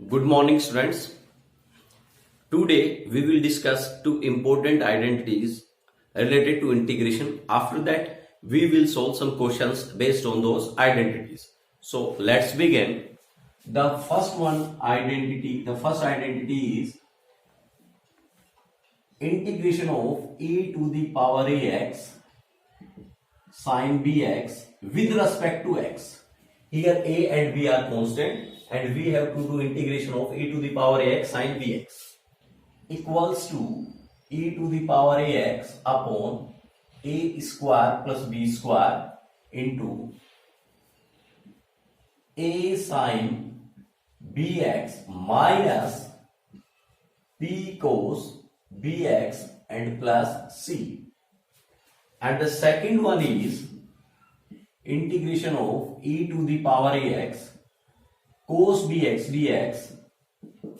Good morning, students. Today we will discuss two important identities related to integration. After that, we will solve some questions based on those identities. So let's begin. The first identity is integration of a to the power ax sin bx with respect to x. Here a and b are constant and we have to do integration of e to the power ax sin bx equals to e to the power ax upon a square plus b square into a sin bx minus b cos bx and plus c. And the second one is integration of e to the power ax cos bx dx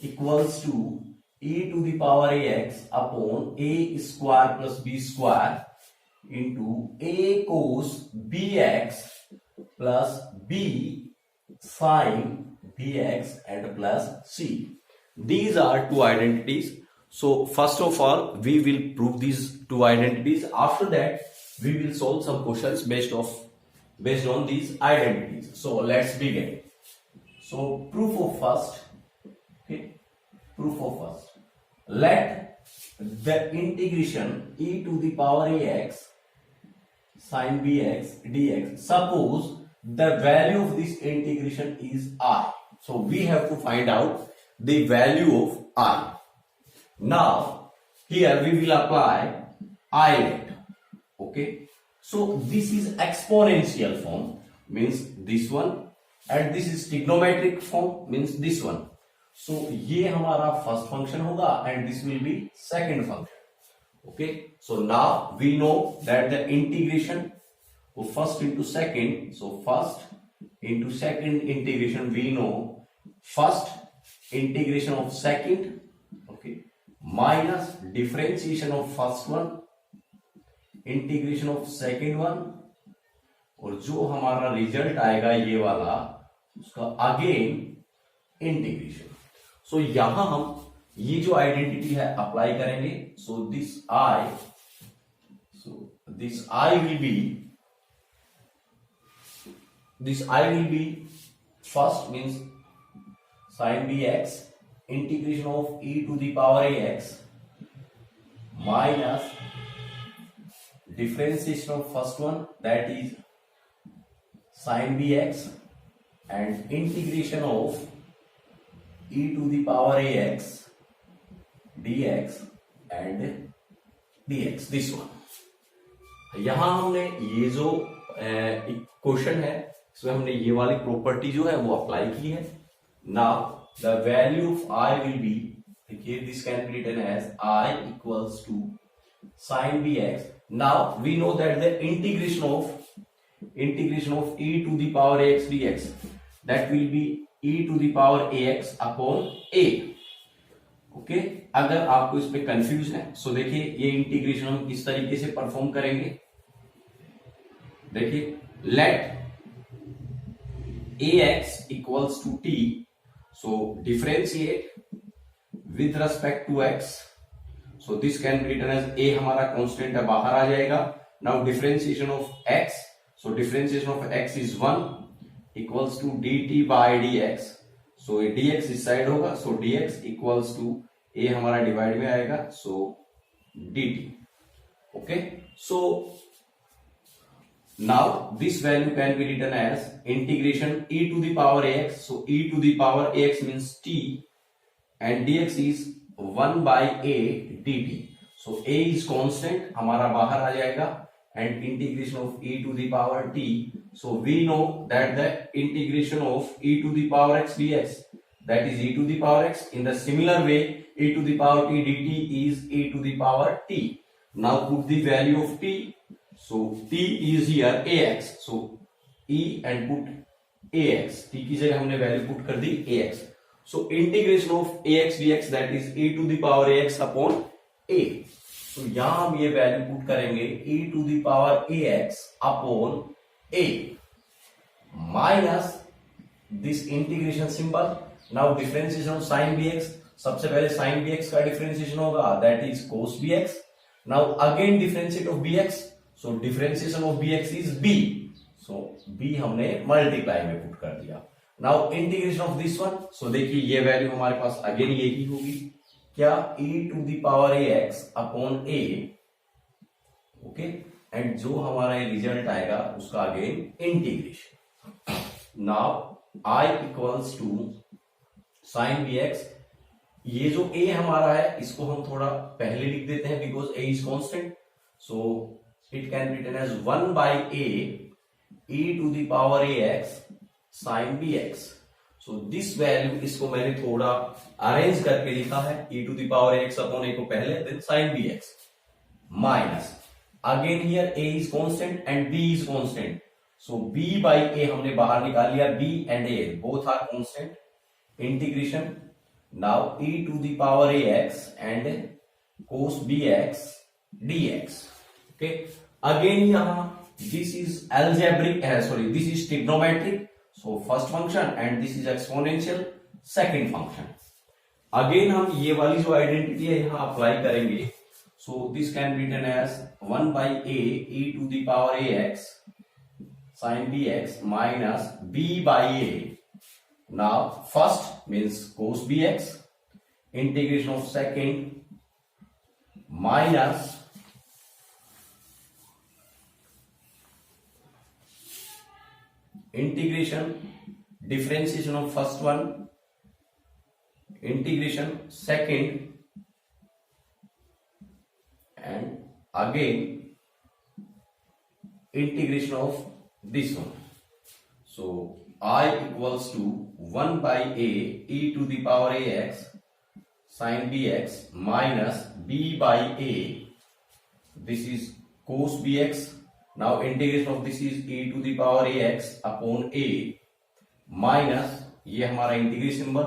equals to e to the power ax upon a square plus b square into a cos bx plus b sin bx and plus c. These are two identities. So first of all, we will prove these two identities. After that, we will solve some questions based on these identities. So let's begin. So proof of first. Okay, proof of first. Let the integration e to the power ax sin bx dx. Suppose the value of this integration is I. So we have to find out the value of I. Now here we will apply I net. Okay, so this is exponential form, means this one, and this is trigonometric form, means this one. So ये हमारा first function होगा and this will be second function. Okay, so now we know that the integration of first into second, so first into second integration, we know first integration of second, okay, minus differentiation of first one integration of second one, और जो हमारा result आएगा ये वाला, उसका again integration. सो यहां हम ये जो आइडेंटिटी है अप्लाई करेंगे. So this I will be first means sine B x integration of e to the power A x minus differentiation of first one, that is sin bx, and integration of e to the power ax dx and dx, this one. यहां हमने ये जो question है इसमें हमने ये वाली property जो है वो अप्लाई की है. Now the value of i will be, देखिए this can be written as i equals to sin bx. Now we know that the integration of e to the power ax dx, that will be e to the power ax upon a. Okay, अगर आपको इस पे confuse है सो देखिए ये integration हम किस तरीके से परफॉर्म करेंगे. देखिए let ax equals to t, so differentiate with respect to x. So this can be written as a हमारा कांस्टेंट है, बाहर आ जाएगा. Now differentiation of x, so differentiation of x is 1 equals to dt by dx. So dx इस side होगा, so dx equals to a हमारा divide में आएगा, so dt. Okay, so now this value can be written as integration e to the power ax. So e to the power ax means t and dx is 1 by a dt. So a is constant, हमारा बाहर आ जाएगा, and integration of e to the power t. So we know that the integration of e to the power x dx, that is e to the power x. In the similar way, e to the power t dt is e to the power t. Now put the value of t. So t is here ax. So e and put ax. t की जगह हमने value put कर दी ax. So integration of ax dx, that is e to the power ax upon a. So यहां हम ये value put करेंगे e to the power ax upon a minus this integration symbol, now differentiation of sine B X, सबसे पहले sine B x का differentiation होगा, that is cos B x. Now again differentiate of B X, so differentiation of B X is B. So B हमने multiply में put कर दिया. Now integration of this one, सो देखिए ये value हमारे पास again यही होगी, क्या e to the power A x upon a. Okay, and जो हमारा ये रिजल्ट आएगा उसका again integration. Now i equals to sine B x. ये जो a हमारा है इसको हम थोड़ा पहले लिख देते हैं because a is constant, so it can be written as 1 by a e to the power A X sine B X. So this value, इसको मैंने थोड़ा अरेंज करके लिखा है, e to the power X upon A को पहले, then sine B X minus again here a is constant and b is constant, so b by a हमने बाहर निकाल लिया, b and a both are constant. Integration now e to the power A X and cos bx dx. Okay, again यहां this is algebraic, sorry, this is trigonometric, so first function and this is exponential second function. Again हम ये वाली जो identity है यहां apply करेंगे, so this can be written as 1 by a e to the power ax sin bx minus b by a. Now first means cos bx, integration of second minus integration differentiation of first one, integration second, and again integration of this one. So I equals to 1 by a e to the power ax sin bx minus b by a, this is cos bx. Now integration of this is e to the power ax upon a minus, ये हमारा integration number,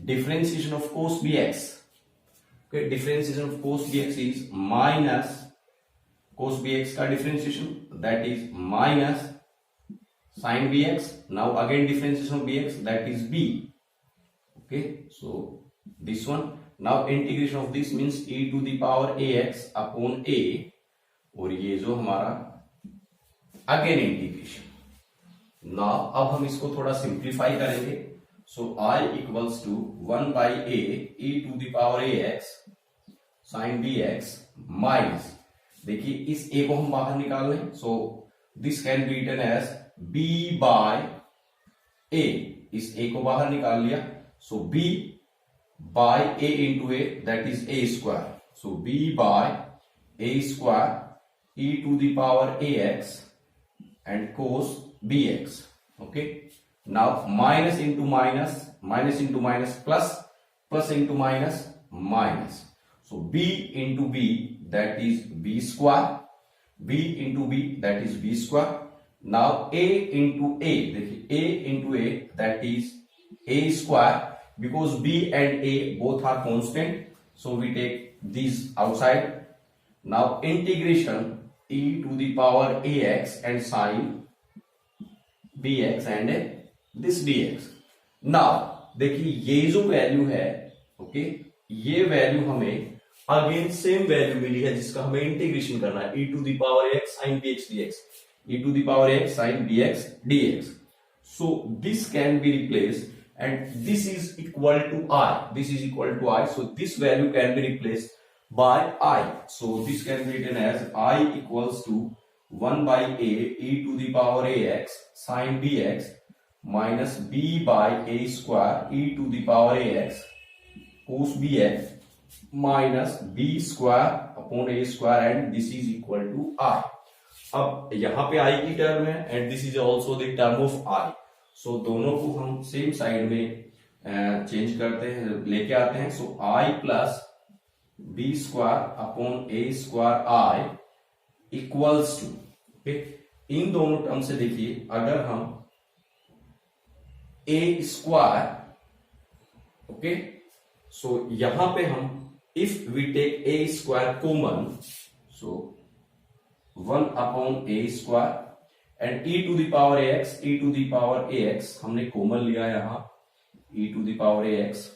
differentiation of cos bx. Okay, differentiation of cos bx is minus cos bx का differentiation, that is minus sin bx. Now again differentiation of bx, that is b. Okay, so this one. Now integration of this means e to the power ax upon a, और ये जो हमारा again integration. Now अब हम इसको थोड़ा simplify करेंगे. So i equals to 1 by a e to the power ax sin bx minus, देखिए इस a को हम बाहर निकाल लें, so this can be written as b by a. इस a को बाहर निकाल लिया, so b by a into a, that is a square. So b by a square e to the power ax and cos bx. Okay, now minus into minus, minus into minus plus, plus into minus minus. So b into b, that is b square, b into b, that is b square. Now a into a, देखिए a into a, that is a square, because b and a both are constant, so we take these outside. Now integration e to the power ax and sin bx and this dx. Now देखिए ये जो value है, okay, ये value हमें again same value मिली है जिसका हमें integration करना है, e to the power x sin bx dx, e to the power x sin bx dx. So this can be replaced and this is equal to I, this is equal to I, so this value can be replaced by I. So this can be written as I equals to 1 by a e to the power ax sin bx minus b by a square e to the power ax cos bx minus b square upon a square, and this is equal to I. अब यहाँ पे I की term है and this is also the term of I. So दोनों को हम same side में change करते हैं, लेके आते हैं. So I plus b square upon a square I equals to, okay, इन दोनों टर्म से देखिए अगर हम a स्क्वायर, ओके, सो यहां पे हम if we take a square common, so 1 upon a square and e to the power ax, e to the power ax हमने कॉमन लिया यहां, e to the power A X,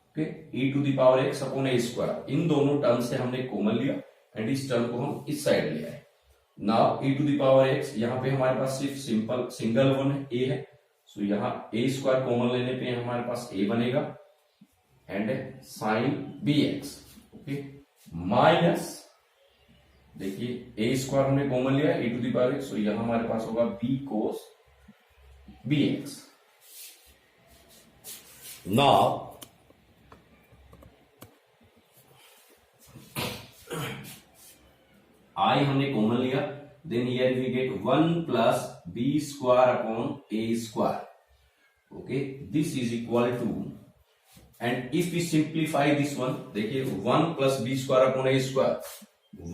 okay, e to the power X upon A square. इन दोनों term से हमने common लिया and इस term को हम इस साइड ले आए। Now e to the power x, यहाँ पे हमारे पास सिर्फ सिंपल सिंगल वन है, a है, सो यहाँ ए स्क्वायर कॉमन लेने पे हमारे पास a बनेगा and sine B x, okay, minus, देखिए ए स्क्वायर हमने कॉमन लिया e to the power X, so यहाँ हमारे पास होगा b cos B x. Now I हमने कॉमन लिया, then here we get 1 plus B square upon A square, okay, this is equal to, and if we simplify this one, देखिए 1 plus B square upon ए square,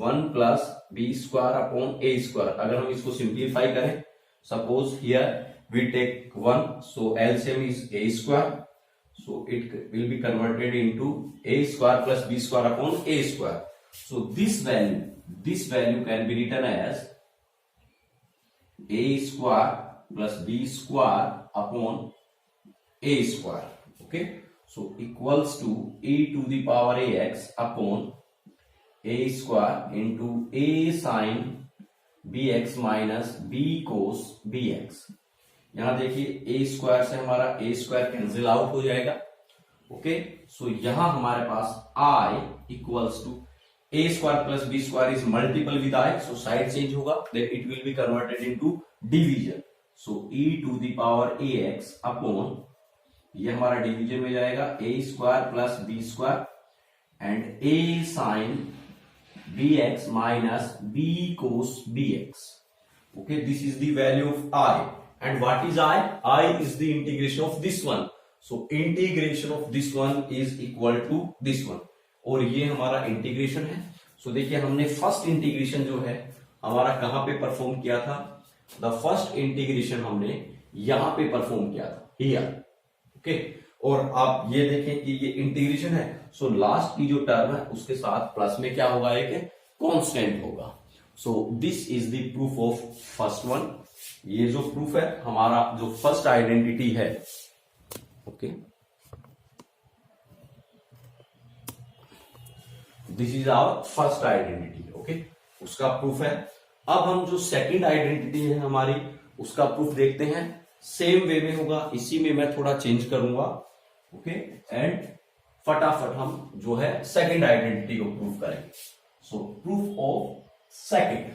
1 plus B square upon ए square, अगर हम इसको simplify करें, suppose here we take 1, so LCM is a square, so it will be converted into a square plus b square upon a square. So this value can be written as a square plus b square upon a square, okay, so equals to e to the power ax upon a square into a sin bx minus b cos bx। यहां देखिए A square से हमारा ए square cancel out हो जाएगा, okay, so यहां हमारे पास I equals to A square plus B square is multiple with I, so side change होगा, then it will be converted into division, so E to the power A x upon, ये हमारा division में जाएगा A square plus B square and A sine B X minus B cos B x, okay, this is the value of I. And what is I? I is the integration of this one. So integration of this one is equal to this one. और ये हमारा integration है। So देखिए हमने first integration जो है हमारा कहां पे परफॉर्म किया था? द फर्स्ट इंटीग्रेशन हमने यहां पे परफॉर्म किया था, हियर, ओके, और आप ये देखें कि ये इंटीग्रेशन है, सो लास्ट की जो टर्म है उसके साथ प्लस में क्या होगा, एक कांस्टेंट होगा। So this is the proof of first one. ये जो प्रूफ है हमारा जो फर्स्ट आइडेंटिटी है, okay, this is our first identity, okay, उसका प्रूफ है। अब हम जो सेकंड आइडेंटिटी है हमारी, उसका प्रूफ देखते हैं। सेम वे में होगा, इसी में मैं थोड़ा चेंज करूंगा, ओके, एंड फटाफट हम जो है सेकंड आइडेंटिटी को प्रूफ करेंगे। सो प्रूफ ऑफ सेकंड,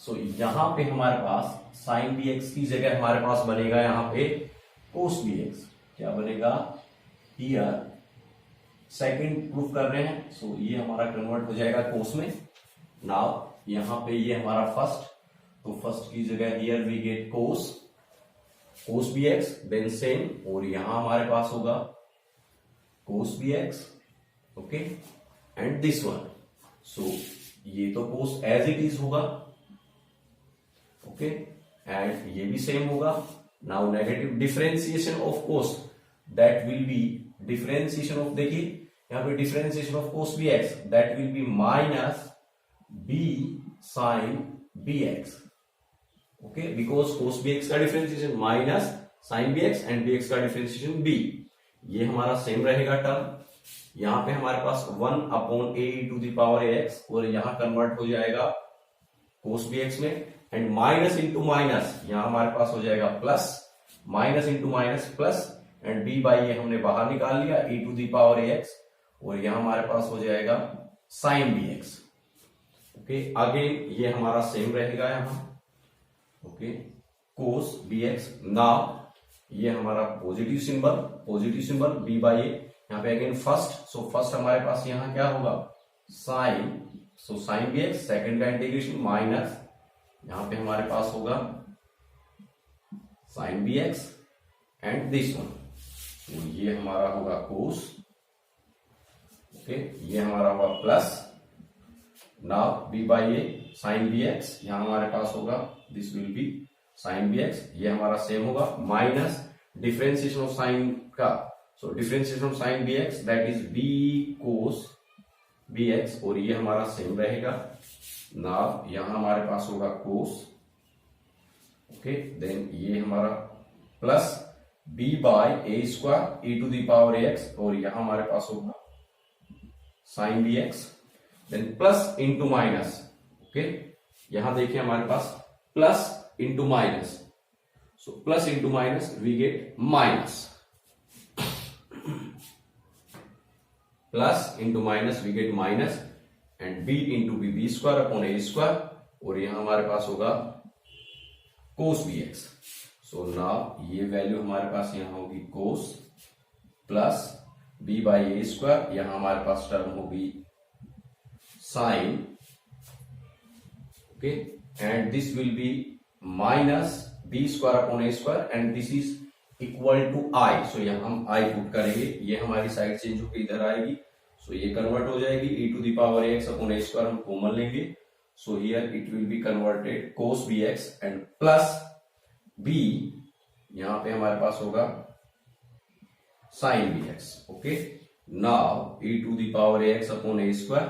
सो यहां पे हमारे पास साइन बी एक्स की जगह हमारे पास बनेगा यहां पे कोस बी एक्स। क्या बनेगा हियर, सेकंड प्रूफ कर रहे हैं, सो ये हमारा कन्वर्ट हो जाएगा कोस में। नाउ यहां पे ये हमारा फर्स्ट, तो फर्स्ट की जगह here we get cos B x, then same, और यहां हमारे पास होगा cos B x, okay, and this one, so ये तो कोस एज इट इज होगा, ओके, एंड ये भी सेम होगा। Now negative differentiation of cos, that will be differentiation of, देखिए यहां पे differentiation of cos B x, that will be minus b sine B x, okay, because cos B x का differentiation minus sine B x and b x का differentiation b, ये हमारा same रहेगा term. यहां पे हमारे पास 1 upon a to the power A x, और यहां कन्वर्ट हो जाएगा कोस बी एक्स में, एंड माइनस इंटू माइनस यहां हमारे पास हो जाएगा plus, minus into minus plus, and b by ये हमने बाहर निकाल लिया e to the power A x, और यहां हमारे पास हो जाएगा sine B x, okay, again ये हमारा सेम रहेगा यहां, okay, cos B x. Now ये हमारा positive symbol b by a, यहाँ पे अगेन फर्स्ट, सो फर्स्ट हमारे पास यहां क्या होगा sine, so sine B x, second का इंटीग्रेशन माइनस, यहां पे हमारे पास होगा sine B x and this one, तो ये हमारा होगा कोस, ओके, ये हमारा होगा plus. Now b by a sine B x, यहां हमारे पास होगा this will be sine B x, ये हमारा सेम होगा, माइनस डिफरेंशिएशन ऑफ साइन का, so differentiation of sine B x that is b cos B x, और ये हमारा सेम रहेगा। नाउ यहां हमारे पास होगा कोस, ओके, देन ये हमारा plus, b by a square e to the power ax, और यहां हमारे पास होगा sine bx, then plus into minus. Okay, यहां देखिए हमारे पास plus into minus, so plus into minus we get minus, plus into minus we get minus, and b into b square upon A square, और यहां हमारे पास होगा cos bx। So now ये वैल्यू हमारे पास यहां होगी कोस plus b by a square, यहां हमारे पास टर्म होगी sine, okay, and this will be minus b square upon A square, and this is equal to I. So यहां हम आई पुट करेंगे, ये हमारी साइड चेंज होकर इधर आएगी, सो ये कन्वर्ट हो जाएगी e to the power ax upon A square, हम कॉमन लेंगे, so here it will be converted cos bx and plus b, यहां पे हमारे पास होगा sine bx। Okay, now e to the power ax upon A square,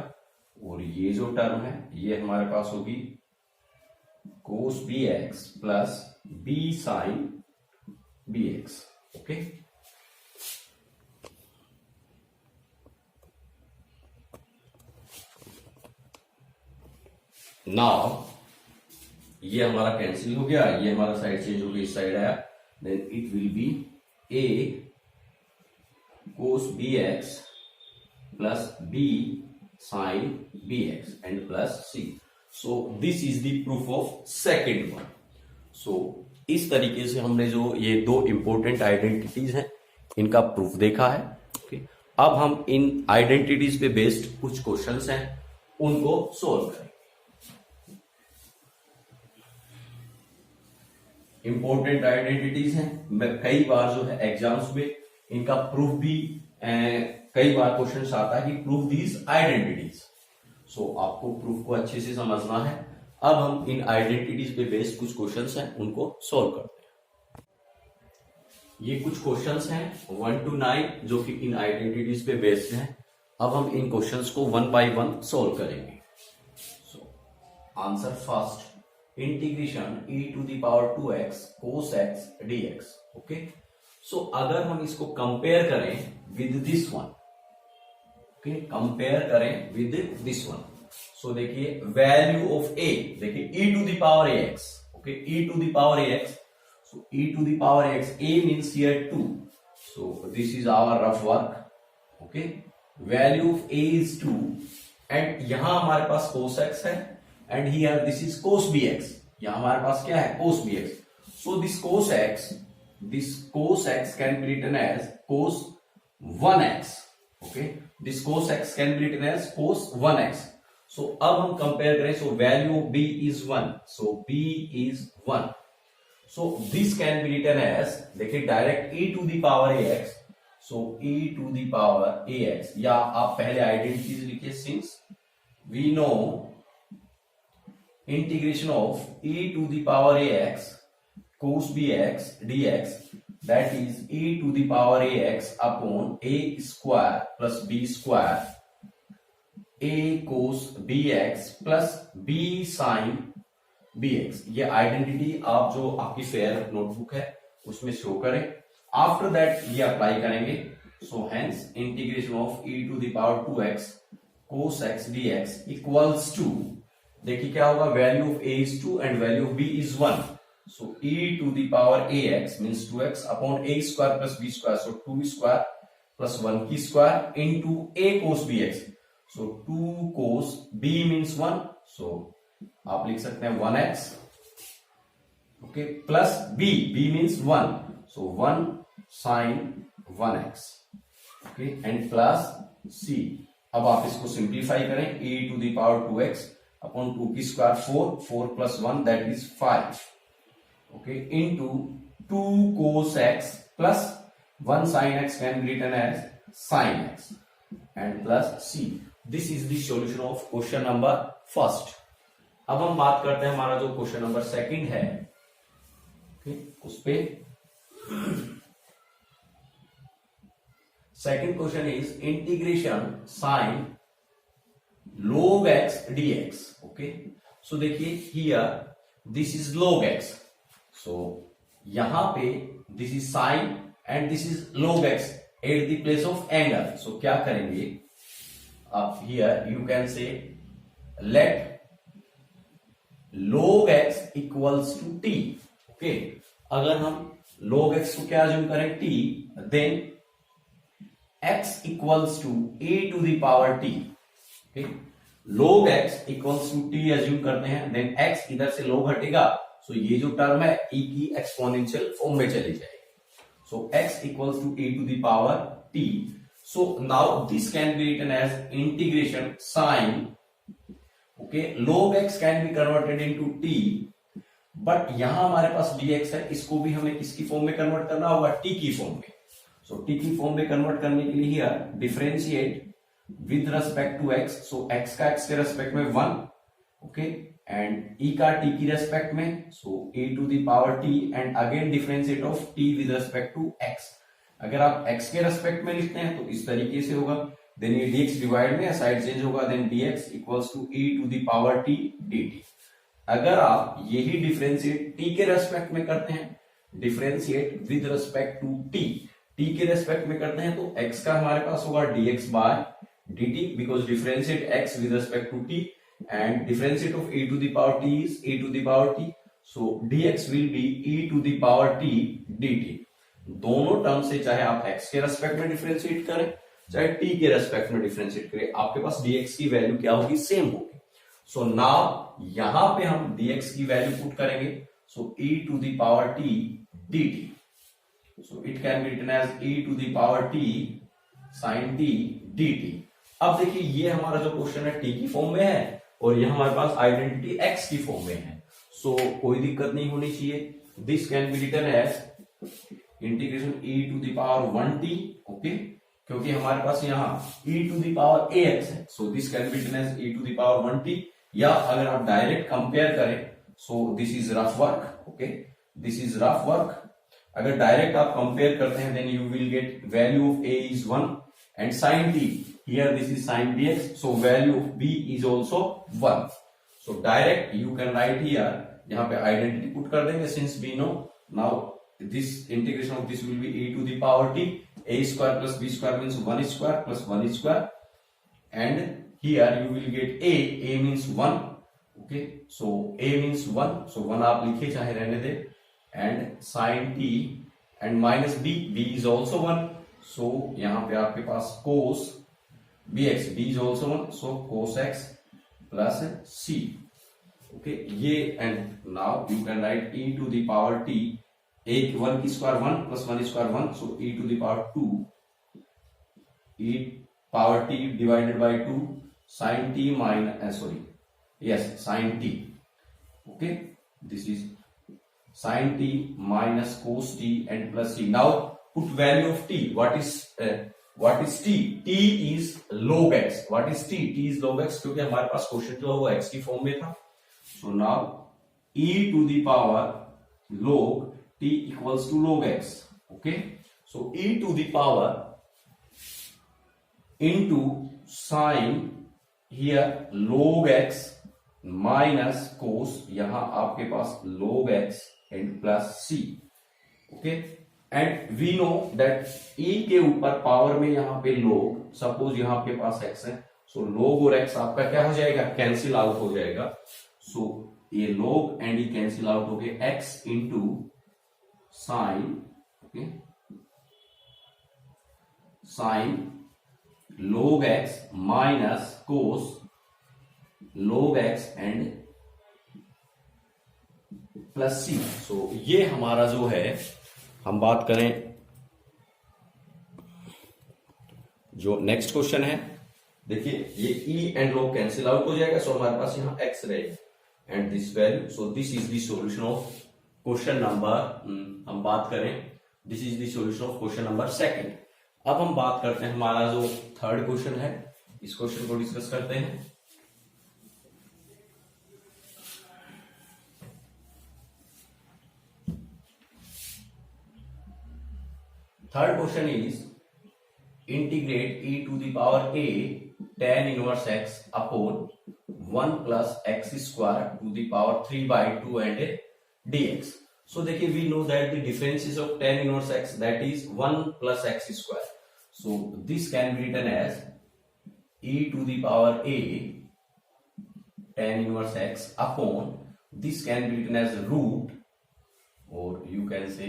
और ये जो टर्म है ये हमारे पास होगी cos bx plus b sine bx। Okay, now ये हमारा कैंसिल हो गया, ये हमारा साइड चेंज हो गया, इस साइड आया, then it will be a cos bx plus b sin bx and plus c। So this is the proof of second one. So इस तरीके से हमने जो ये दो इंपॉर्टेंट आइडेंटिटीज हैं इनका प्रूफ देखा है। ओके, अब हम इन आइडेंटिटीज पे बेस्ड कुछ क्वेश्चंस हैं उनको सोल्व करेंगे। इंपॉर्टेंट आइडेंटिटीज हैं, कई बार जो है एग्जाम्स में इनका प्रूफ भी कई बार क्वेश्चन आता है कि प्रूफ दीज आइडेंटिटीज। सो आपको प्रूफ को अच्छे से समझना है। अब हम इन आइडेंटिटीज पे बेस्ड कुछ क्वेश्चंस हैं उनको सोल्व करते हैं। ये कुछ क्वेश्चंस हैं 1 to 9 जो कि इन आइडेंटिटीज पे बेस्ड हैं। अब हम इन क्वेश्चंस को वन बाय वन सोल्व करेंगे। So answer first, integration e to the power 2x cos x dx। Okay, so अगर हम इसको कंपेयर करें with this one, okay, compare करें विद दिस वन, सो देखिए वैल्यू ऑफ a, देखिए e to the power ax, okay, e to the power ax, so e to the power ax, a means here 2, so this is our rough work, okay, value of a is 2 and यहां हमारे पास cos x है and here this is cos bx, यहां हमारे पास क्या है cos bx, so this cos x can be written as cos 1x, okay, this cos x can be written as cos 1x। so अब हम compare करें, so value of b is 1, so b is 1, so this can be written as, देखिए direct e to the power ax, so e to the power ax, या आप पहले identities लिखिए, since we know integration of e to the power ax cos bx dx, that is e to the power ax upon a square plus b square, a cos bx plus b sin bx। ये identity आप जो आपकी fair notebook है उसमें show करें। After that ये apply करेंगे, so hence integration of e to the power 2x cos x dx equals to, देखिए क्या होगा, value of a is 2 and value of b is 1, so e to the power ax means 2x upon a square plus b square, so 2 square plus 1 की square into a cos bx, so 2 cos b means 1, so आप लिख सकते हैं 1x, okay, plus b, b means 1, so 1 sin 1x, okay, and plus c। अब आप इसको simplify करें, e to the power 2x upon 2 की square 4 plus 1 that is 5, okay, into 2 cos x plus 1 sin x can be written as sin x and plus c। This is the solution of question number first. अब हम बात करते हैं हमारा जो question number second है, okay, उस पे second question is integration sine log x dx, okay, so देखिए here this is log x, सो यहां पे this is sine and this is log x at the place of angle. So क्या करेंगे आप, here you can say let log x equals to t. Okay, अगर हम log x को क्या assume करें, t, then x equals to a to the power t. Okay, log x equals to t assume करते हैं, then x इधर से log हटेगा, सो ये जो टर्म है e की एक्सपोनेंशियल फॉर्म में चली जाएगी. So x equals to a to the power t. So now this can be written as integration sine. Okay, log x can be converted into t, but यहां हमारे पास dx है, इसको भी हमें किसकी फॉर्म में कन्वर्ट करना होगा, t की फॉर्म में. सो t की फॉर्म में कन्वर्ट करने के लिए here differentiate with respect to x. सो x का x के रेस्पेक्ट में 1, ओके, एंड e का t की रेस्पेक्ट में, so a to the power t, and again differentiate of t with respect to x. अगर आप x के रेस्पेक्ट में लिखते हैं तो इस तरीके से होगा, देन ये dx डिवाइड में साइड चेंज होगा, then dx equals to e to the power t dt. अगर आप यही डिफरेंशिएट t के रेस्पेक्ट में करते हैं, differentiate with respect to t के रेस्पेक्ट में करते हैं, तो x का हमारे पास होगा dx by dt, because differentiate x with respect to t and differentiate of a to the power t is a to the power t, so dx will be e to the power t dt. दोनों term से चाहे आप x के respect में differentiate करें, चाहे t के respect में डिफरेंशिएट करें, आपके पास dx की वैल्यू क्या होगी, सेम होगी. सो नाउ यहां पे हम dx की वैल्यू पुट करेंगे, so e to the power t dt. So it can be written as e to the power t sin t dt. अब देखिए ये हमारा जो क्वेश्चन है t की फॉर्म में है और ये हमारे पास आइडेंटिटी x की फॉर्म में है. सो कोई दिक्कत नहीं होनी चाहिए. This can be written as integration e to the power 1t. Okay, क्योंकि हमारे पास यहाँ e to the power ax है, so this can be written as e to the power 1t. या अगर आप डायरेक्ट कंपेयर करें, so this is rough work. Okay, this is rough work. अगर डायरेक्ट आप कंपेयर करते हैं, then you will get value of a is 1 and sine t, here this is sin dx, so value of b is also 1. So direct you can write here, यहाँ पे identity put कर देंगे, since we know now this integration of this will be e to the power t, a square plus b square means 1 square plus 1 square, and here you will get a means 1. Okay, so a means 1, so 1 आप लिखिए चाहे रहने दे, and sin t and minus b is also 1, so यहाँ पे आपके पास cos bx, b is also 1, so cos x plus c. Okay, ये and now you can write e to the power t, a 1 की square 1 plus 1 square 1, so e to the power 2, e power t divided by 2 sin t minus sin t. Okay, this is sin t minus cos t and plus c. Now put value of t. What is t? t is log x. What is t? t is log x, क्योंकि हमारे पास question जो है वो x की form में था. So now e to the power log t equals to log x. Okay, so e to the power into sin here log x minus cos, यहां आपके पास log x and plus c. Okay, and we know that e के ऊपर power में यहां पे log, suppose यहां आपके पास x है, सो log और x आपका क्या हो जाएगा, कैंसिल आउट हो जाएगा. सो ये log एंड ये कैंसिल आउट हो गए, x into sine, okay, sine log x minus cos log x and plus c. So ये हमारा जो है, हम बात करें जो नेक्स्ट क्वेश्चन है, देखिए ये e and log cancel out हो जाएगा, सो हमारे पास यहां x रहेगा and this value. So this is the solution of question number, हम बात करें, this is the solution of question number 2. अब हम बात करते हैं हमारा जो थर्ड क्वेश्चन है, इस क्वेश्चन को डिस्कस करते हैं. Third question is integrate e to the power a tan inverse x upon 1 plus x square to the power 3 by 2 and dx. So देखिए we know that the differences of tan inverse x that is 1 plus x square. So this can be written as e to the power a tan inverse x upon this can be written as root, or you can say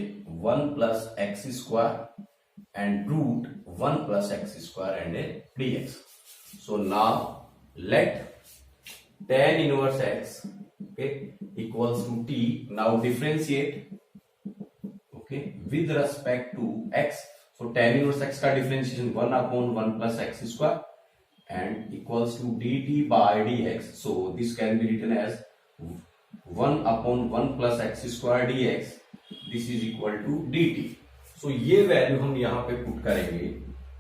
1 plus x square and root 1 plus x square and a dx. So now let tan inverse x, okay, equals to t. Now differentiate, okay, with respect to x. So tan inverse x का differentiation 1 upon 1 plus x square and equals to dt by dx. So this can be written as 1 upon 1 plus x square dx. This is equal to dt. So ये value हम यहाँ पे put करेंगे.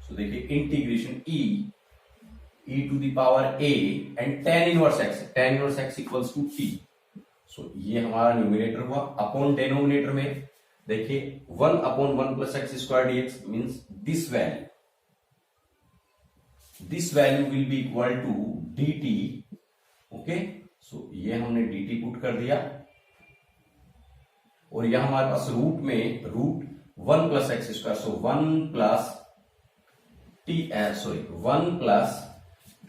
So देखिए integration e to the power a and tan inverse x. Tan inverse x equals to t. So ये हमारा numerator हुआ. Upon denominator में देखिए 1 upon 1 plus x square dx means this value. This value will be equal to dt. Okay, so ये हमने dt put कर दिया और यह हमारे पास रूट में root 1 plus x square. So 1 plus t, sorry, 1 plus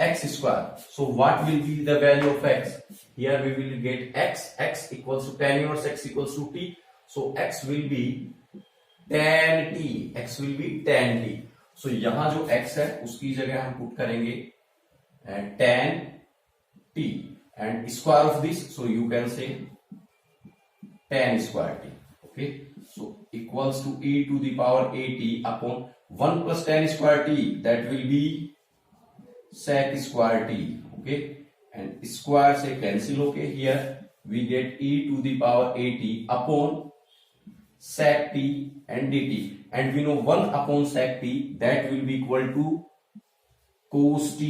x square. So what will be the value of x? Here we will get x. X equals to tan inverse x equals to t. So x will be tan t. X will be tan t. So यहां जो x है उसकी जगह हम put करेंगे tan t and square of this. So you can say tan square t. Okay. So equals to e to the power at upon 1 plus tan square t. That will be sec square t. Okay. And square से cancel होके here we get e to the power at upon sec t and dt. And we know 1 upon sec t that will be equal to cos t.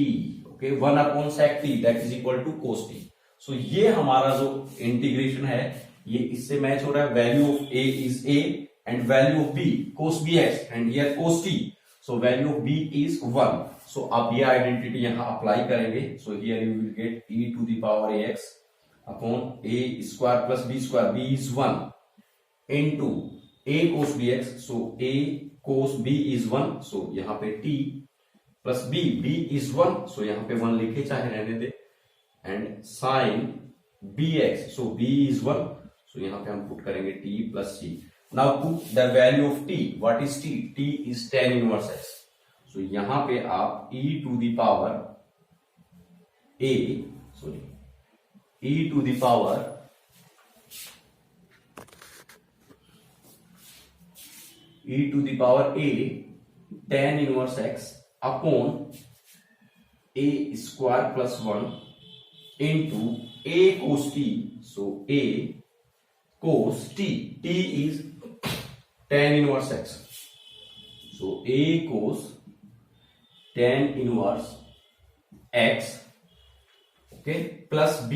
Okay, 1 upon sec t that is equal to cos t. So ये हमारा जो integration है ये इससे match हो रहा है. Value of a is a and value of b cos bx and here cos t. So value of b is 1. So आप ये आइडेंटिटी यहाँ अप्लाई करेंगे. So here you will get e to the power ax upon a square plus b square. b is 1 into a cos bx. So a cos b is 1. So यहाँ पे t plus b is 1. So यहाँ पे 1 लिखे चाहे रहने दे. And sin bx. So b is 1. So यहाँ पे हम पुट करेंगे t plus c. Now put the value of t. What is t? t is tan inverse x. So यहाँ पे आप e to the power a, sorry, e to the power a tan inverse x upon a square plus 1 into a cos t. So a cos t. t is tan inverse x. So a cos tan inverse x, okay, plus b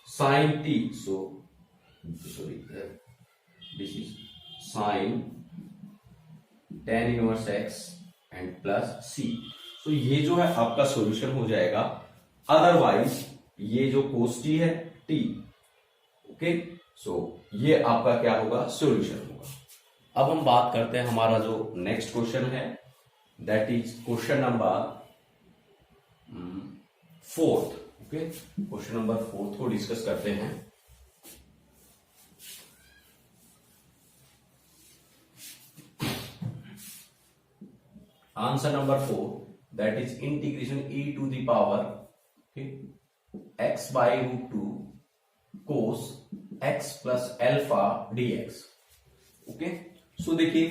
sin t. So sorry, this is sin tan inverse x and plus c. So ये जो है आपका solution हो जाएगा. Otherwise ये जो cos t है t. Okay, so ये आपका क्या होगा? सॉल्यूशन होगा. अब हम बात करते हैं हमारा जो नेक्स्ट क्वेश्चन है that is question number 4. Okay, question number 4 को डिस्कस करते हैं. Answer number 4 that is integration e to the power, okay, x by root 2 cos x plus alpha dx. Okay, so देखिए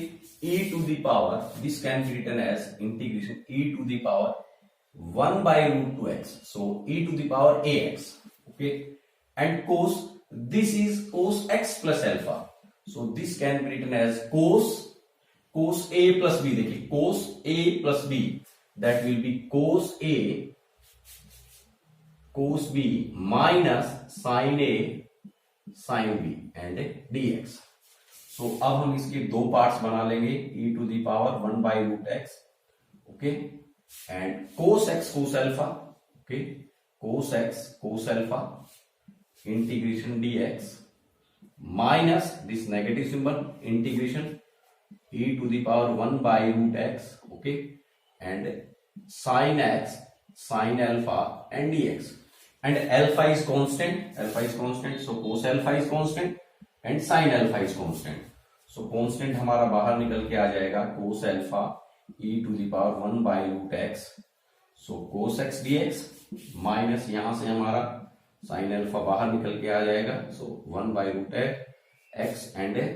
e to the power this can be written as integration e to the power 1 by root 2x. So e to the power ax. Okay, and cos this is cos x plus alpha. So this can be written as cos a plus b. देखिए cos a plus b that will be cos a cos b minus sin a sin b and dx. So अब हम इसके दो parts बना लेंगे e to the power 1 by root x. Okay, and cos x cos alpha. Okay, cos x cos alpha integration dx minus this negative symbol integration e to the power 1 by root x, okay, and sin x sin alpha and dx, and alpha is constant, so cos alpha is constant and sin alpha is constant, so constant हमारा बाहर निकल के आ जाएगा cos alpha e to the power 1 by root x, so cos x dx minus यहां से हमारा sin alpha बाहर निकल के आ जाएगा, so 1 by root x and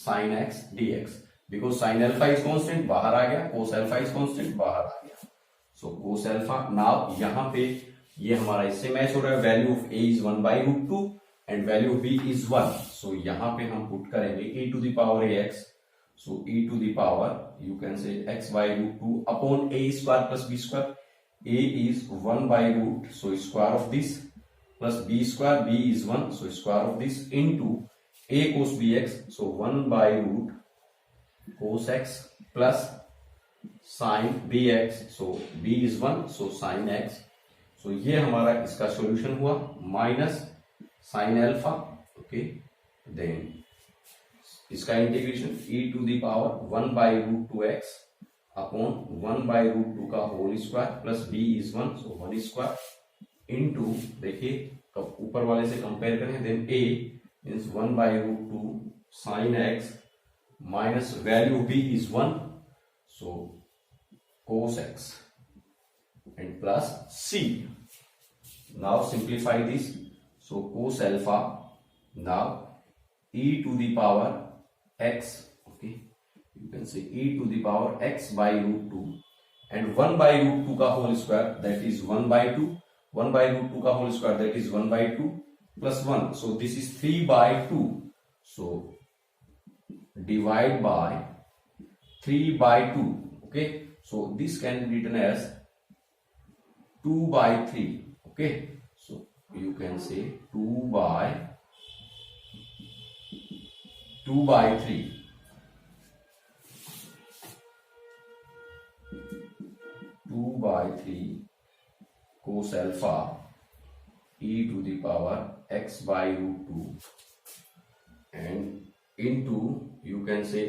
sin x dx, because sine alpha is constant बाहर आ गया, कोस अल्फा इज कांस्टेंट बाहर आ गया, सो कोस अल्फा। नाउ यहां पे ये हमारा इससे मैच हो रहा है, value of a is 1 by root 2 and value of b is 1, so यहां पे हम पुट करेंगे e to the power ax, so e to the power you can say x by root 2 upon a square plus b square, a is 1 by root, so square of this plus b square, b is 1, so square of this into a cos bx, so 1 by root cos x plus sin bx, so b is 1, so sin x, so ये हमारा इसका solution हुआ, minus sin alpha, okay, then इसका integration e to the power 1 by root 2x upon 1 by root 2 का whole square plus b is 1, so 1 square into, देखिए ऊपर वाले से कंपेयर करें, then a means 1 by root 2 sin x minus value b is 1, so cos x and plus c. Now simplify this, so cos alpha, now e to the power x, okay, you can say e to the power x by root 2 and 1 by root 2 का whole square, that is 1 by 2, 1 by root 2 का whole square, that is 1 by 2 plus 1, so this is 3 by 2, so divide by 3 by 2, okay, so this can be written as 2 by 3, okay, so you can say 2 by 3, 2 by 3 cos alpha e to the power x by root 2 and into, you can say,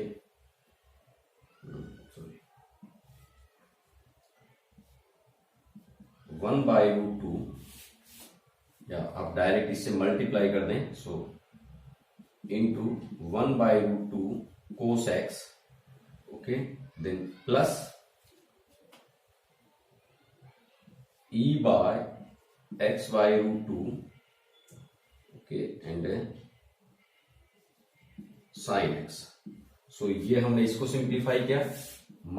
sorry, 1 by root 2, या आप direct इससे multiply कर दें, so into 1 by root 2 cos x, okay, then plus e by x by root 2, okay, and sine x, so ये हमने इसको simplify किया,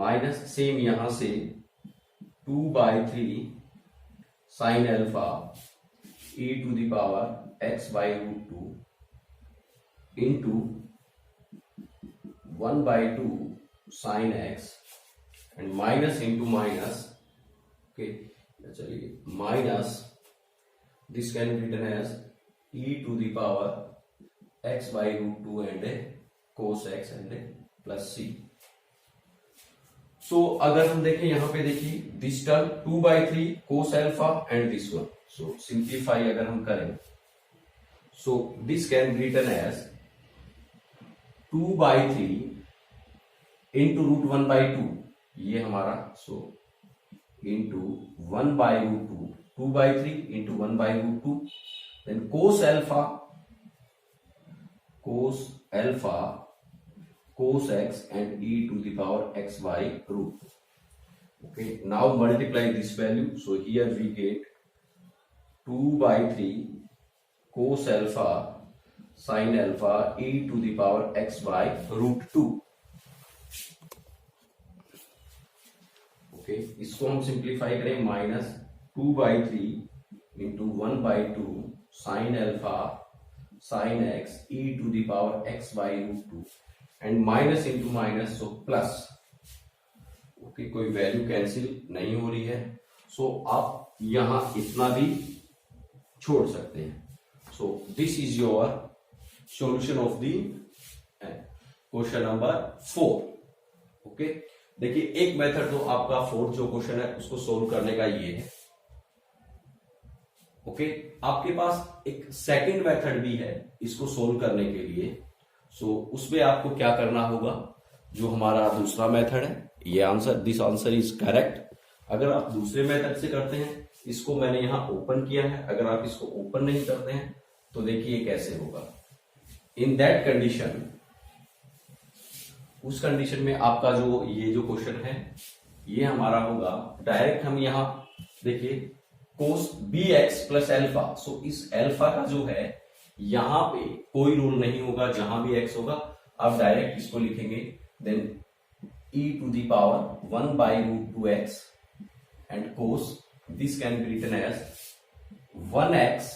minus same यहां से 2 by 3 sine alpha e to the power x by root 2 into 1 by 2 sine x and minus into minus, okay, चलिए minus this can be written as e to the power x by root 2 and cos x and plus c. So अगर हम देखें यहां पे, देखिए this term 2 by 3 cos alpha and this one, so simplify अगर हम करें, so this can be written as 2 by 3 into root 1 by 2, ये हमारा, so into 1 by root 2, 2 by 3 into 1 by root 2, then cos alpha cos x and e to the power x by root 2, okay, now multiply this value, so here we get 2 by 3 cos alpha sin alpha e to the power x by root 2, okay, इसको हम simplify करें, minus 2 by 3 into 1 by 2 sin alpha sin x e to the power x by root 2 and minus into minus, so plus, okay, कोई value cancel नहीं हो रही है, सो आप यहां इतना भी छोड़ सकते हैं, सो this is your solution of the question number 4, okay. देखिए एक मेथड तो आपका फोर्थ जो क्वेश्चन है उसको सोल्व करने का ये है, ओके, आपके पास एक सेकंड मेथड भी है इसको सोल्व करने के लिए। सो उसमें आपको क्या करना होगा, जो हमारा दूसरा मेथड है, ये answer, this answer is correct. अगर आप दूसरे मेथड से करते हैं, इसको मैंने यहां ओपन किया है, अगर आप इसको ओपन नहीं करते हैं तो देखिए कैसे होगा। इन दैट कंडीशन, उस कंडीशन में आपका जो ये जो क्वेश्चन है ये हमारा होगा, डायरेक्ट हम यहां देखिए cos B x plus alpha. So इस एल्फा का जो है यहां पे कोई रूल नहीं होगा, जहां भी एक्स होगा आप डायरेक्ट इसको लिखेंगे, then e to the power 1 by root 2x and cos this can be written as 1x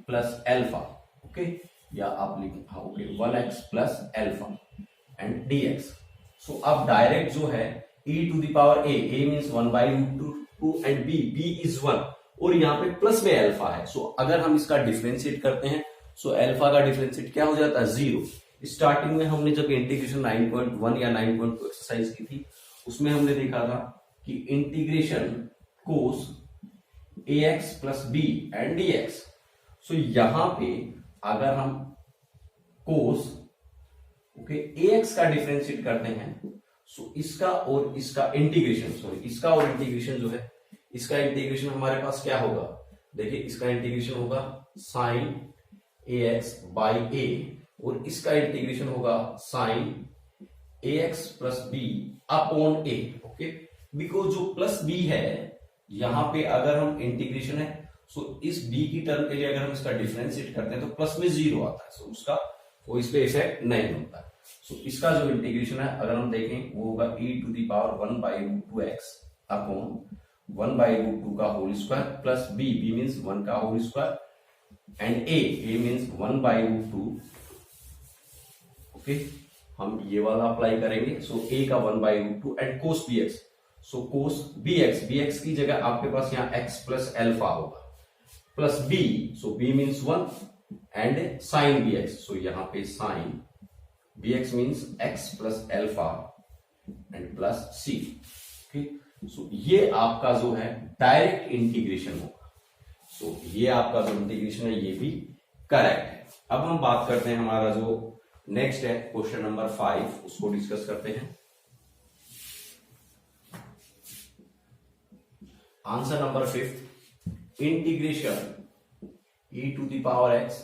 plus alpha. Okay, या आप लिखें okay 1x plus alpha and dx। So अब डायरेक्ट जो है e to the power a means 1 by root 2 and b is 1 और यहाँ पे plus में अल्फा है। सो अगर हम इसका डिफरेंशिएट करते हैं, सो अल्फा का डिफरेंशिएट क्या हो जाता है, 0। स्टार्टिंग में हमने जब इंटीग्रेशन 9.1 या 9.2 एक्सरसाइज की थी, उसमें हमने देखा था कि integration cos ax plus b and dx। सो यहां पे अगर हम कोस ओके ax का डिफरेंशिएट करते हैं, सो इसका और इसका इंटीग्रेशन, सॉरी इसका और इंटीग्रेशन जो है, इसका इंटीग्रेशन हमारे पास क्या होगा, देखिए इसका इंटीग्रेशन होगा साइन ax बाई a और इसका इंटीग्रेशन होगा sine ax plus b upon a। Okay, because जो प्लस b है यहां पे अगर हम इंटीग्रेशन है, सो इस b की टर्म के लिए अगर हम इसका डिफरेंशिएट करते हैं तो प्लस में 0 आता है, सो उसका वो इस पे इफेक्ट नहीं होता। सो इसका जो इंटीग्रेशन है अगर हम देखें वो होगा e to the power 1 by root 2x upon 1 by root 2 का whole square plus b means 1 का whole square and a means 1 by root 2। Okay, हम ये वाला अप्लाई करेंगे। सो a का 1 by root 2 and cos bx। So cos bx की जगह आपके पास यहाँ x प्लस एल्फा होगा plus b, so b means 1 and sine bx। सो यहाँ पे sine bx means x plus alpha and plus c। Okay, so ये आपका जो है डायरेक्ट इंटीग्रेशन होगा। सो ये आपका जो इंटीग्रेशन है ये भी करेक्ट है। अब हम बात करते हैं, हमारा जो नेक्स्ट है क्वेश्चन नंबर 5, उसको डिस्कस करते हैं। Answer number 5, integration e to the power x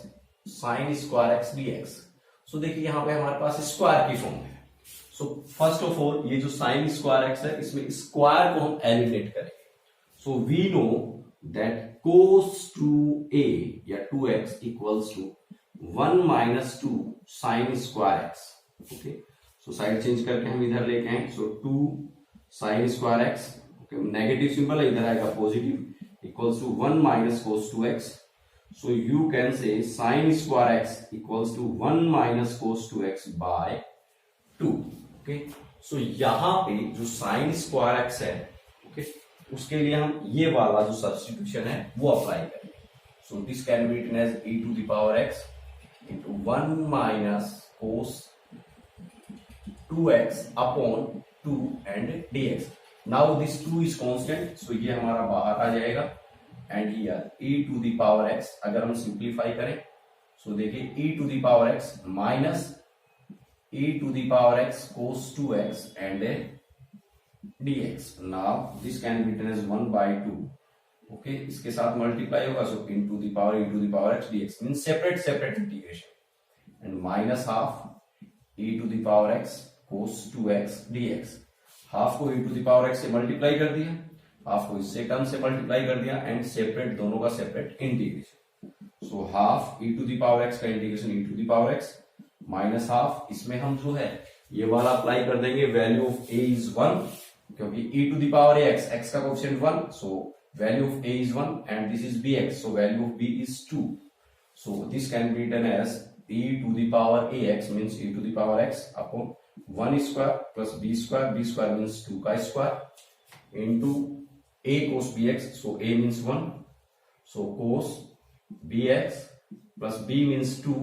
sine square x dx। So देखिए यहां पे हमारे पास स्क्वायर की फॉर्म है। सो फर्स्ट ऑफ ऑल ये जो साइन स्क्वायर x है, इसमें स्क्वायर को हम एलिमिनेट करेंगे। So we know that cos 2a या 2x equals to 1 minus 2 sine square x। Okay, so side change करके हम इधर लेके आए। So 2 sine square x, okay negative symbol है, इधर आएगा positive, equals to 1 minus cos 2x। So you can say sin square x equals to 1 minus cos 2x by 2. Okay, so यहाँ पे जो sin square x है, okay, उसके लिए हम ये वाला जो सब्स्टिट्यूशन है वो अप्लाई करेंगे। So this can be written as e to the power x into 1 minus cos 2x upon 2 and dx. Now this 2 is constant, so ये हमारा बाहर आ जाएगा and here e to the power x अगर हम simplify करें, so देखिए e to the power x minus e to the power x cos 2x and dx। Now this can be written as 1 by 2। Okay, इसके साथ multiply होगा, so in to the power e to the power x dx means separate integration and minus half e to the power x cos 2x dx। Half को e to the power x से multiply कर दिया, half को इससे term से multiply कर दिया and separate दोनों का separate integration. So half e to the power x का integration e to the power x minus half, इसमें हम जो है ये वाला अप्लाई कर देंगे, वैल्यू ऑफ a इज 1 क्योंकि e to the power x का coefficient 1, so value of a is 1 and this is bx, so value of b is 2। So this can be written as e to the power ax means e to the power x upon 1 square plus b square means 2 का square into a cos bx, so a means 1, so cos bx plus b means 2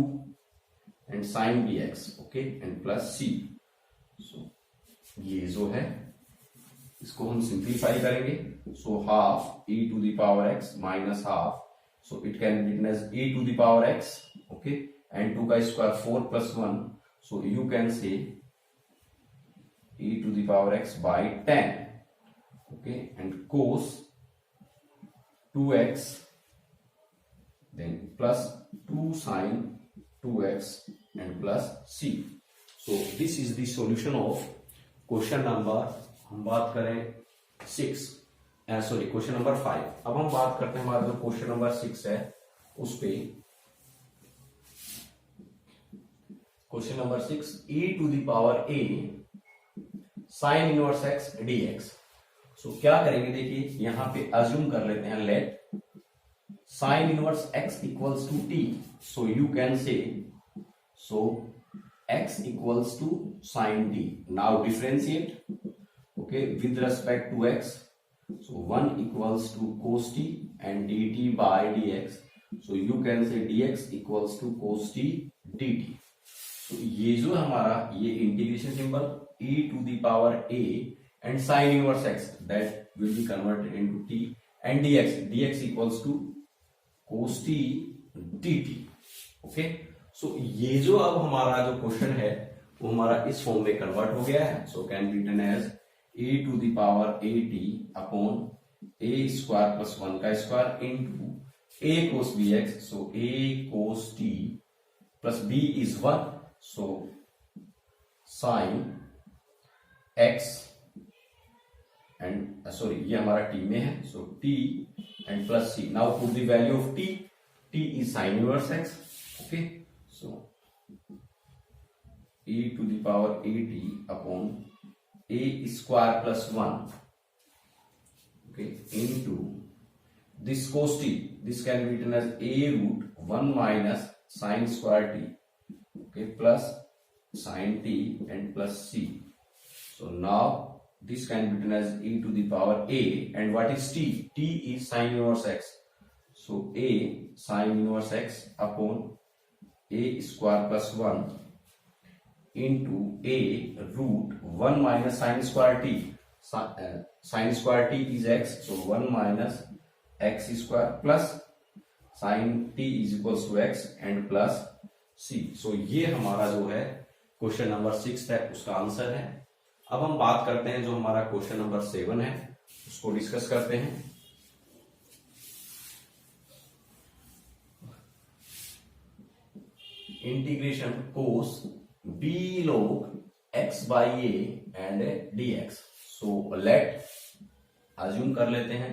and sin bx, okay, and plus c। so ये जो है इसको हम simplify करेंगे, so half e to the power x minus half so it can be written as a to the power x, okay, and 2 का square 4 plus 1, so you can say e to the power x by 10, okay, and cos 2x then plus 2 sine 2x and plus c. So this is the solution of question number, हम बात करें 6, sorry question number 5. अब हम बात करते हैं हमारा जो क्वेश्चन नंबर 6 है उस पे. Question number 6, e to the power a sine inverse x dx. So क्या करेंगे, देखिए यहां पे अज्यूम कर लेते हैं, let sine inverse x equals to t. So you can say, so x equals to sin t. Now differentiate, okay, with respect to x. So 1 equals to cos t and dt by dx. So you can say dx equals to cos t dt. So ये जो हमारा ये integration symbol e to the power a and sin inverse x, that will be converted into t, and dx equals to cos t dt. Okay. सो ये जो अब हमारा जो question है वो हमारा इस फॉर्म में कन्वर्ट हो गया है. So can be written as a to the power a t upon a square plus 1 का square into a cos bx. So a cos t plus b is 1, so sine x and sorry ये हमारा t में है, so t and plus c. Now put the value of t. t is sine inverse x, okay. So e to the power at upon a square plus 1, okay, into this cos t. This can be written as a root 1 minus sin square t, okay, plus sin t and plus c. So now this can be written as e to the power a, and what is t? T is sin inverse x. So a sin inverse x upon a square plus 1 into a root 1 minus sin square t. Sin square t is x, so 1 minus x square plus sin t is equals to x and plus c. So ये हमारा जो है question number 6 है, उसका answer है. अब हम बात करते हैं जो हमारा क्वेश्चन नंबर 7 है उसको डिस्कस करते हैं. Integration cos b log x by a and dx. So let assume कर लेते हैं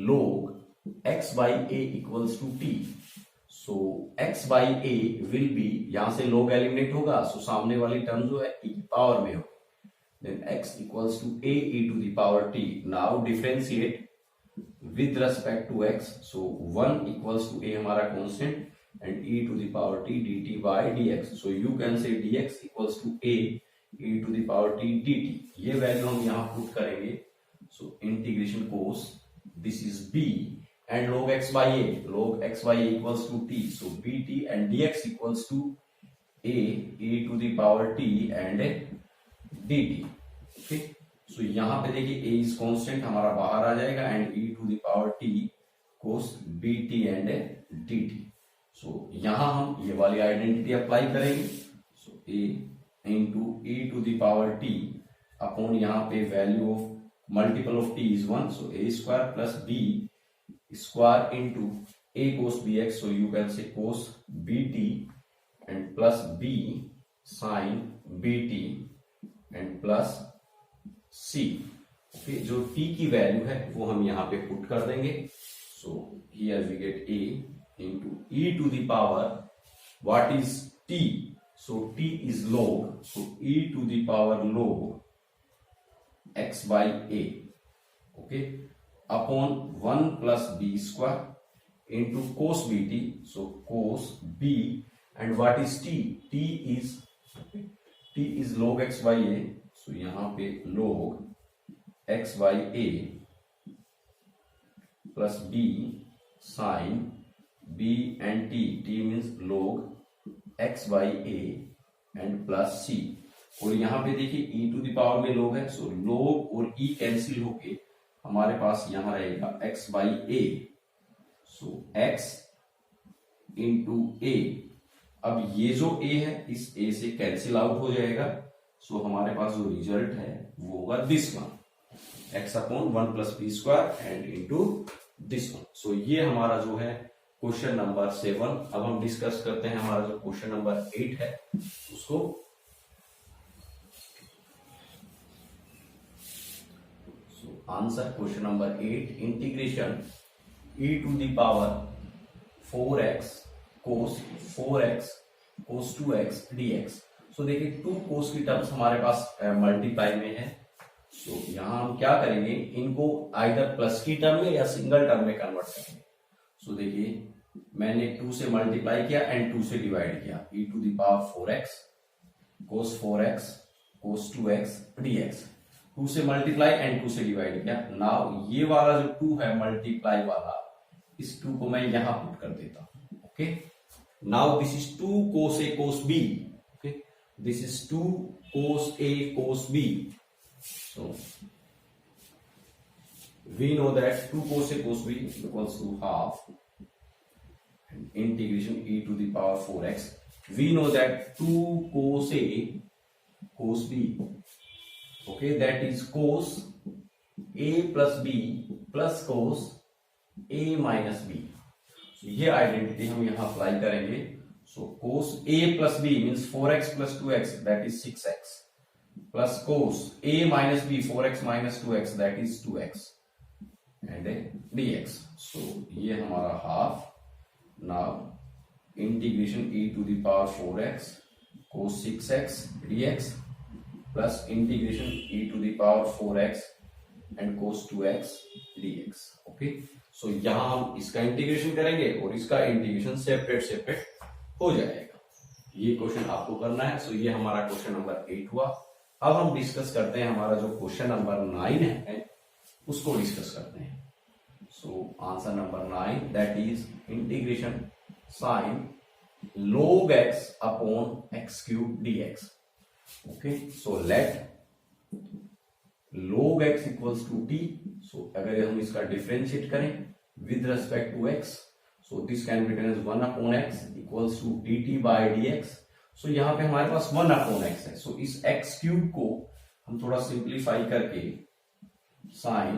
log x by a equals to t. So x by a will be, यहां से log एलिमिनेट होगा, सो सामने वाली टर्म जो है e की पावर में होगी. Then x equals to a e to the power t. Now differentiate with respect to x. So 1 equals to a हमारा constant and e to the power t dt by dx. So you can say dx equals to a e to the power t dt. ये value हम यहाँ put करेंगे. So integration cos, this is b, and log x by a. Log x by a equals to t. So bt and dx equals to a e to the power t and dt. Okay. So यहाँ पे देखिए a is constant हमारा बाहर आ जाएगा and e to the power t cos bt and dt. सो यहां हम ये वाली आइडेंटिटी अप्लाई करेंगे. So a into e to the power t upon यहाँ पे value of multiple of t is 1. So a square plus b square into a cos bx. So you can say cos bt and plus b sine bt and plus c. Okay, जो t की वैल्यू है वो हम यहाँ पे put कर देंगे. So here we get a into e to the power, what is t? So t is log, so e to the power log x by a, okay, upon 1 plus b square into cos bt. So cos b, and what is t? T is log x by a. So यहाँ पे log x by a plus b sin b and t means log x by a and plus c. और यहां पे देखिए e to the power में log है, so log और e cancel होके हमारे पास यहां रहेगा x by a. So x into a. अब ये जो a है इस a से कैंसिल आउट हो जाएगा। सो हमारे पास जो रिजल्ट है वो होगा this one, x upon 1 plus B square and into this one. So ये हमारा जो है क्वेश्चन नंबर 7। अब हम डिस्कस करते हैं हमारा जो क्वेश्चन नंबर 8 है उसको। So answer question number 8, integration e to the power 4x cos 4x cos 2x dx। So देखिए 2 cos की टर्म्स हमारे पास मल्टीप्लाई में है। सो यहां हम क्या करेंगे, इनको आइदर प्लस की टर्म में या सिंगल टर्म में कन्वर्ट करेंगे। सो देखिए मैंने 2 से मल्टीप्लाई किया एंड 2 से डिवाइड किया, e to the power 4x cos 4x cos 2x dx। 2 से मल्टीप्लाई एंड 2 से डिवाइड किया। नाउ ये वाला जो 2 है मल्टीप्लाई वाला, इस 2 को मैं यहां पुट कर देता हूं। Okay, now this is 2 cos a cos b। Okay, this is 2 cos a cos b। So we know that 2 cos a cos b equals to half integration e to the power 4x। we know that 2 cos a cos b, okay, that is cos a plus b plus cos a minus b। so ये identity हम यहां apply करेंगे। so cos a plus b means 4x plus 2x, that is 6x, plus cos a minus b 4x minus 2x, that is 2x and dx। so ये हमारा half. now integration e to the power 4x cos 6x dx plus integration e to the power 4x and cos 2x dx। Okay, so यहां हम इसका integration करेंगे और इसका integration separate हो जाएगा। ये क्वेश्चन आपको करना है। सो ये हमारा क्वेश्चन नंबर 8 हुआ। अब हम डिस्कस करते हैं हमारा जो क्वेश्चन नंबर 9 है उसको डिस्कस करते हैं। So answer number 9, that is integration sine log x upon x cube dx। Okay, so let log x equals to t। So अगर हम इसका डिफरेंशिएट करें with respect to x, so this can be written as 1 upon x equals to dt by dx। सो यहां पे हमारे पास 1 upon x है। सो इस x क्यूब को हम थोड़ा सिंप्लीफाई करके साइन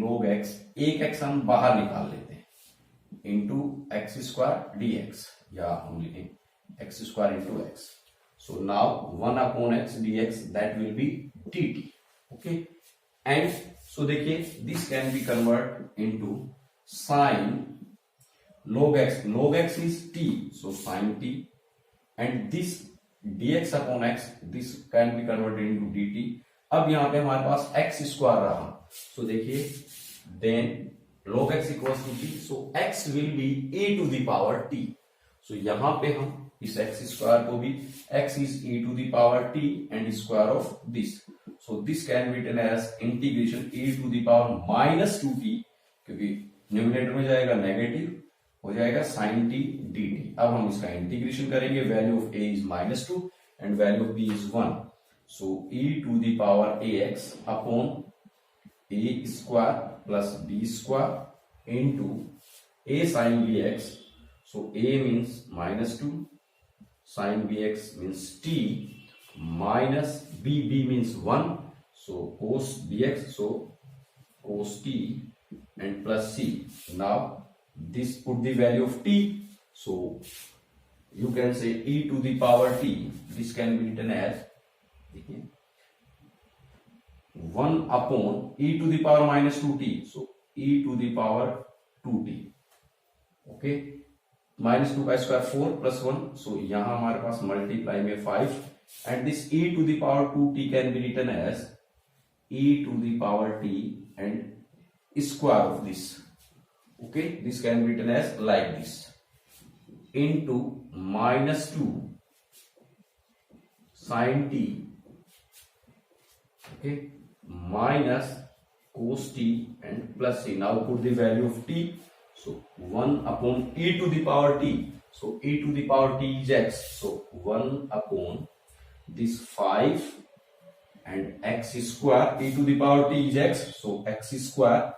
log x, एक x हम बाहर निकाल लेते हैं इंटू एक्स स्क्वायर dx, या हम लिखें x square into x. So now 1 upon x dx that will be dt। Okay, and so देखिए this can be convert into sine log x is t, so sin t, and this dx upon x, this can be converted into dt। अब यहां पे हमारे पास x square रहा। So देखिए then log x equals to t, so x will be a to the power t। So यहां पे हम इस x स्क्वायर को भी, x is a to the power t and square of this, so this can be written as integration a to the power minus 2t, क्योंकि numerator में जाएगा negative, हो जाएगा sin t dt। अब हम इसका इंटीग्रेशन करेंगे। Value of a is -2 and value of b is 1, so e to the power ax upon a square plus b square into a sin bx। so a means -2, sin bx means t, minus b means 1, so cos bx, so cos t and plus c। now this put the value of t, so you can say e to the power t, this can be written as 1 upon e to the power minus 2t, so e to the power 2t। okay, -2 का square 4 plus 1, so यहां हमारे पास multiply में 5, and this e to the power 2t can be written as e to the power t and square of this. Okay, this can be written as like this into -2 sin t, okay, minus cos t and plus c। now put the value of t, so 1 upon e to the power t, so e to the power t is x, so 1 upon this 5 and x square, e to the power t is x, so x square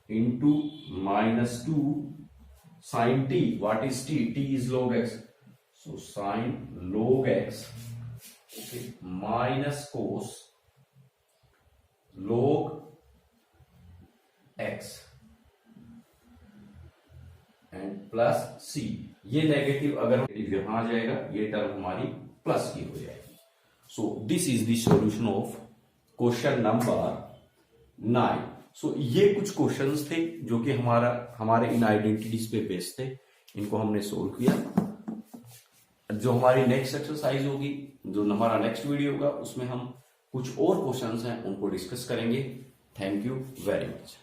into -2 sin t. What is t? T is log x. So sin log x, okay, minus cos log x and plus c. ये negative अगर यहां आ जाएगा, ये term हमारी plus की हो जाएगी. सो this is the solution of question number 9. सो ये कुछ क्वेश्चंस थे जो कि हमारे इन आइडेंटिटीज पे बेस्ड थे. इनको हमने सोल्व किया. जो हमारी नेक्स्ट एक्सरसाइज होगी, जो हमारा नेक्स्ट वीडियो होगा, उसमें हम कुछ और क्वेश्चंस हैं उनको डिस्कस करेंगे. Thank you very much.